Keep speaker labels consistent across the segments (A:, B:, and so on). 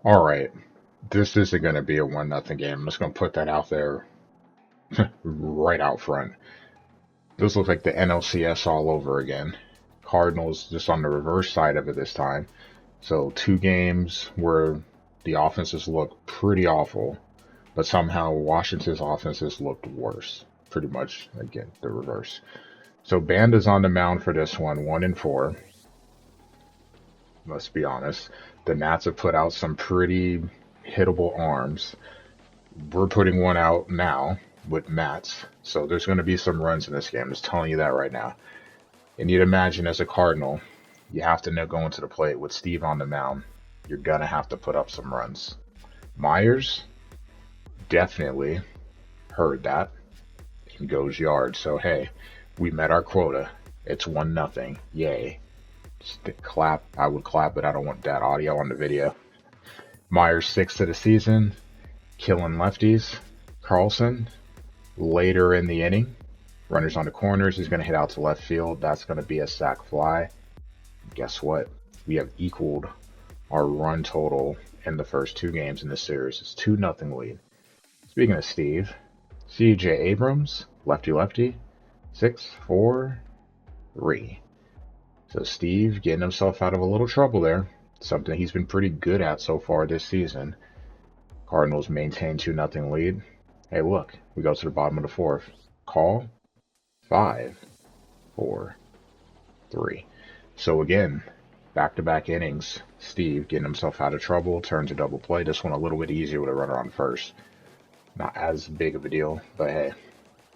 A: All right, this isn't going to be a 1-0 game. I'm just going to put that out there right out front. This looks like the NLCS all over again. Cardinals just on the reverse side of it this time. So 2 games where the offenses look pretty awful, but somehow Washington's offenses looked worse. Pretty much, again, the reverse. So Banda's on the mound for this one, 1-4. Let's be honest. The Nats have put out some pretty hittable arms. We're putting one out now with Matz. So there's going to be some runs in this game. I'm just telling you that right now. And you'd imagine as a Cardinal, you have to know going to the plate with Steve on the mound. You're going to have to put up some runs. Myers definitely heard that and goes yard. So, hey, we met our quota. It's 1-0. Yay. Just clap. I would clap, but I don't want that audio on the video. Myers 6th of the season, killing lefties. Carlson, later in the inning, runners on the corners. He's going to hit out to left field. That's going to be a sac fly. Guess what? We have equaled our run total in the first 2 games in this series. It's 2-0 lead. Speaking of Steve, C.J. Abrams, lefty, 6-4-3. So Steve getting himself out of a little trouble there. Something he's been pretty good at so far this season. Cardinals maintain 2-0 lead. Hey, look, we go to the bottom of the 4th. Call 5-4-3. So again, back-to-back innings. Steve getting himself out of trouble, turns a double play. This one a little bit easier with a runner on first. Not as big of a deal, but hey,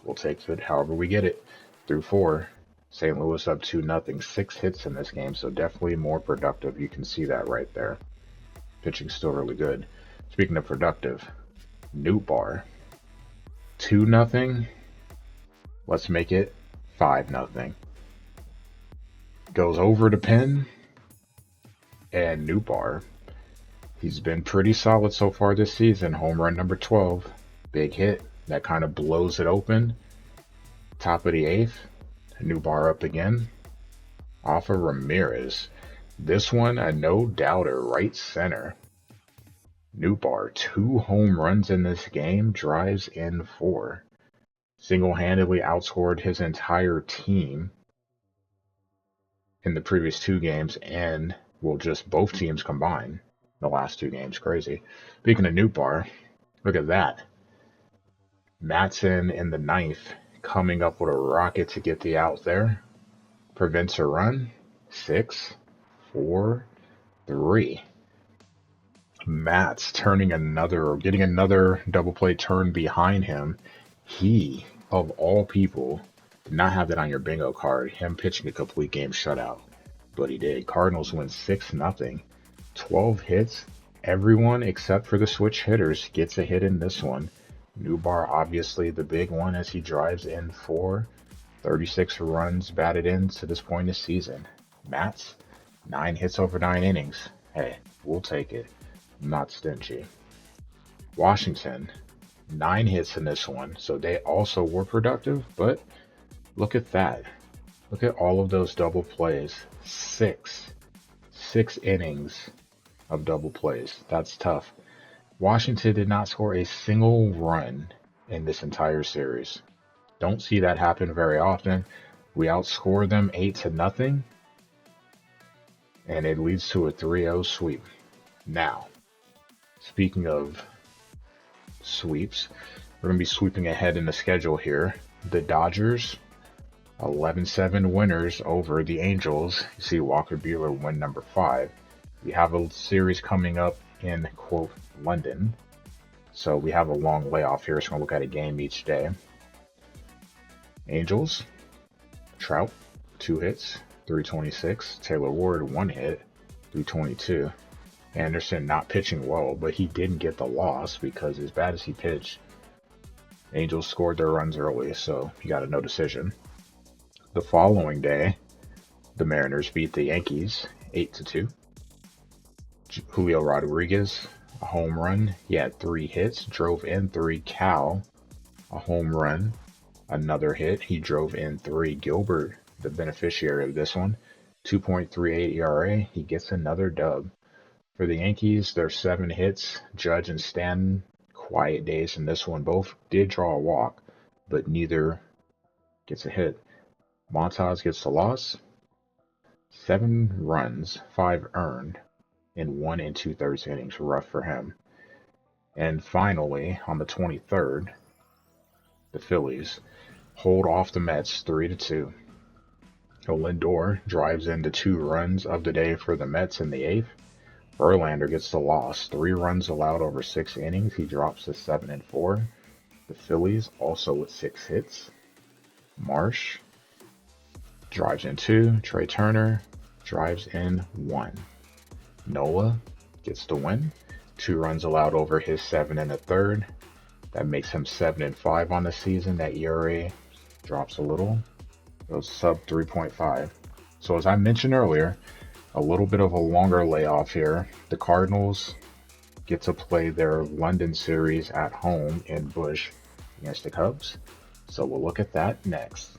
A: we'll take it however we get it. Through 4, St. Louis up 2-0. 6 hits in this game, so definitely more productive. You can see that right there. Pitching's still really good. Speaking of productive, Nootbaar 2-0. Let's make it 5-0. Goes over the pin, and Nootbaar, he's been pretty solid so far this season. Home run number 12, big hit that kind of blows it open. Top of the 8th, Nootbaar up again off of Ramirez. This one a no doubter, right center. Nootbaar, 2 home runs in this game, drives in 4. Single-handedly outscored his entire team in the previous 2 games, and well, just both teams combined the last 2 games. Crazy. Speaking of Nootbaar, look at that. Matson in the 9th coming up with a rocket to get the out there. Prevents a run. 6-4-3. Matz getting another double play turn behind him. He, of all people, did not have that on your bingo card. Him pitching a complete game shutout. But he did. Cardinals win 6-0. 12 hits. Everyone except for the switch hitters gets a hit in this one. Nootbaar obviously the big one as he drives in 4. 36 runs batted in to this point in the season. Matz, 9 hits over 9 innings. Hey, we'll take it. I'm not stingy. Washington, 9 hits in this one, so they also were productive, but look at that. Look at all of those double plays. 6 innings of double plays. That's tough. Washington did not score a single run in this entire series. Don't see that happen very often. We outscore them 8-0, and it leads to a 3-0 sweep. Now, speaking of sweeps, we're going to be sweeping ahead in the schedule here. The Dodgers, 11-7 winners over the Angels. You see Walker Buehler win number 5. We have a series coming up in, quote, London. So we have a long layoff here, so we're going to look at a game each day. Angels, Trout, 2 hits, 326. Taylor Ward, 1 hit, 322. Anderson not pitching well, but he didn't get the loss because as bad as he pitched, Angels scored their runs early, so he got a no decision. The following day, the Mariners beat the Yankees 8-2. Julio Rodriguez, a home run. He had 3 hits, drove in 3. Cal, a home run, another hit. He drove in 3. Gilbert, the beneficiary of this one, 2.38 ERA. He gets another dub. For the Yankees, there's 7 hits. Judge and Stanton, quiet days in this one. Both did draw a walk, but neither gets a hit. Matz gets the loss. 7 runs, 5 earned, in 1 2/3 innings. Rough for him. And finally, on the 23rd, the Phillies hold off the Mets 3-2. Lindor drives in the 2 runs of the day for the Mets in the 8th. Verlander gets the loss. 3 runs allowed over 6 innings. He drops to 7-4. The Phillies also with 6 hits. Marsh drives in 2. Trey Turner drives in 1. Nola gets the win. 2 runs allowed over his 7 1/3. That makes him 7-5 on the season. That ERA drops a little. It was sub 3.5. So as I mentioned earlier, a little bit of a longer layoff here. The Cardinals get to play their London series at home in Busch against the Cubs. So we'll look at that next.